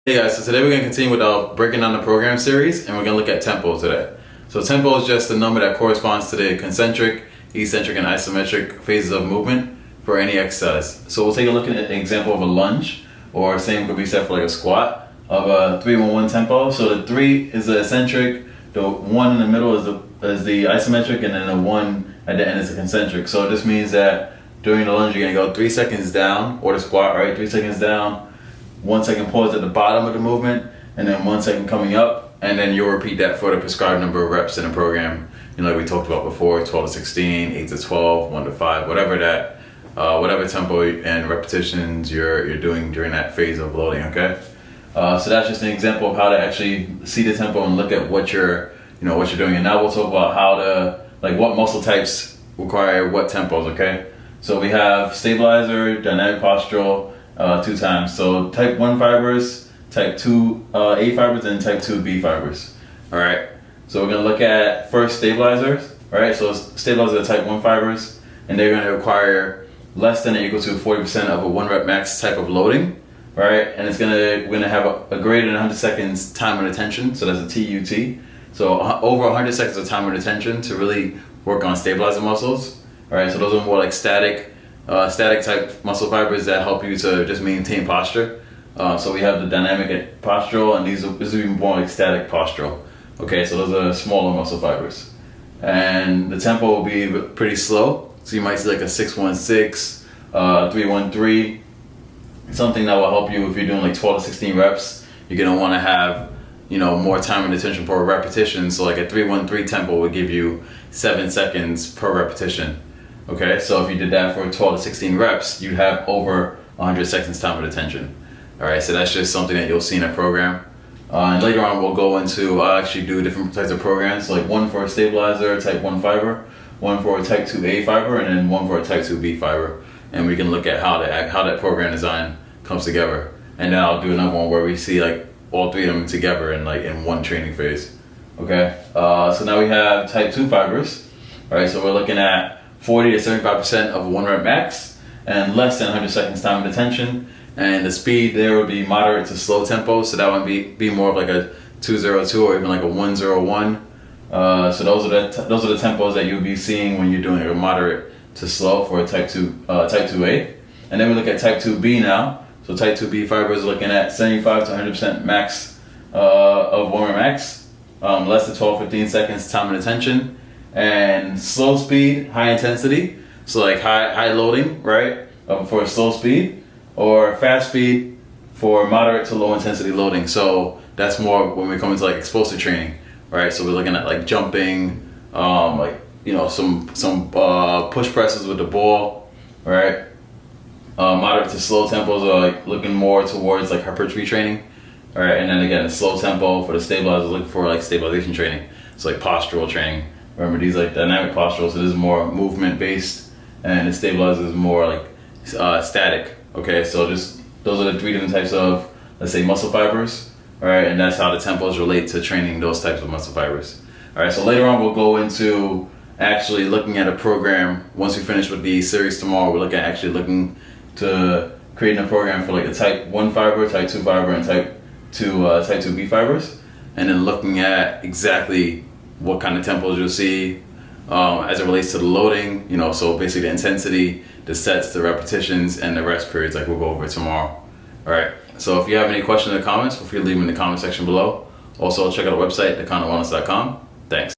Hey guys, so today we're going to continue with our breaking down the program series, and we're going to look at tempo today. So tempo is just the number that corresponds to the concentric, eccentric, and isometric phases of movement for any exercise. So we'll take a look at an example of a lunge, or same could be said for like a squat, of a 3-1-1 tempo. So the 3 is the eccentric, the 1 in the middle is the isometric, and then the 1 at the end is the concentric. So this means that during the lunge you're going to go 3 seconds down, or the squat, right? 3 seconds down, 1 second pause at the bottom of the movement, and then 1 second coming up, and then you'll repeat that for the prescribed number of reps in the program. You know, like we talked about before, 12 to 16, 8 to 12, 1 to 5, whatever tempo and repetitions you're doing during that phase of loading. Okay, so that's just an example of how to actually see the tempo and look at what you're doing. And now we'll talk about how to, like, what muscle types require what tempos. Okay, so we have stabilizer, dynamic postural. 2 times. So type 1 fibers, type 2 A fibers, and type 2 B fibers. All right. So we're going to look at first stabilizers. All right. So stabilizers are type 1 fibers, and they're going to require less than or equal to 40% of a 1 rep max type of loading. All right. And we're going to have a greater than 100 seconds time and attention. So that's a TUT. So over 100 seconds of time and attention to really work on stabilizer muscles. All right. So those are more like static type muscle fibers that help you to just maintain posture. So we have the dynamic postural, and this is even more like static postural. Okay, so those are smaller muscle fibers. And the tempo will be pretty slow. So you might see like a 6-1-6, 3-1-3, something that will help you if you're doing like 12 to 16 reps. You're gonna want to have, more time and attention per repetition. So like a 3-1-3 tempo would give you 7 seconds per repetition. Okay, so if you did that for 12 to 16 reps, you'd have over 100 seconds time of attention. All right, so that's just something that you'll see in a program. And later on, we'll go into, I'll actually do different types of programs, like one for a stabilizer, type 1 fiber, one for a type 2A fiber, and then one for a type 2B fiber. And we can look at how that program design comes together. And then I'll do another one where we see like all 3 of them together in one training phase. Okay, so now we have type 2 fibers. All right, so we're looking at 40 to 75% of a 1 rep max, and less than 100 seconds time of attention. And the speed there would be moderate to slow tempo, so that would be more of like a 2-0-2 or even like a 1-0-1. So those are the tempos that you'll be seeing when you're doing a moderate to slow for a type 2A. And then we look at type 2B now. So type 2B fibers are looking at 75 to 100% max of 1 rep max, less than 12-15 seconds time and attention. And slow speed, high intensity, so like high loading, right, for slow speed, or fast speed for moderate to low intensity loading. So that's more when we come into like explosive training, right? So we're looking at like jumping, some push presses with the ball, right? Moderate to slow tempos are like looking more towards like hypertrophy training, all right? And then again, the slow tempo for the stabilizers looking for like stabilization training, so like postural training. Remember, these like dynamic postural, so this is more movement based, and the stabilizer is more like static. Okay, so just those are the 3 different types of, let's say, muscle fibers. All right, and that's how the tempos relate to training those types of muscle fibers. All right, so later on we'll go into actually looking at a program. Once we finish with the series tomorrow, we're looking to creating a program for like the type 1 fiber, type 2 fiber, and type 2B fibers, and then looking at exactly what kind of tempos you'll see as it relates to the loading, so basically the intensity, the sets, the repetitions, and the rest periods, like we'll go over tomorrow. All right, so if you have any questions or comments, feel free to leave them in the comment section below. Also, check out our website, DekhanaWellness.com. Thanks.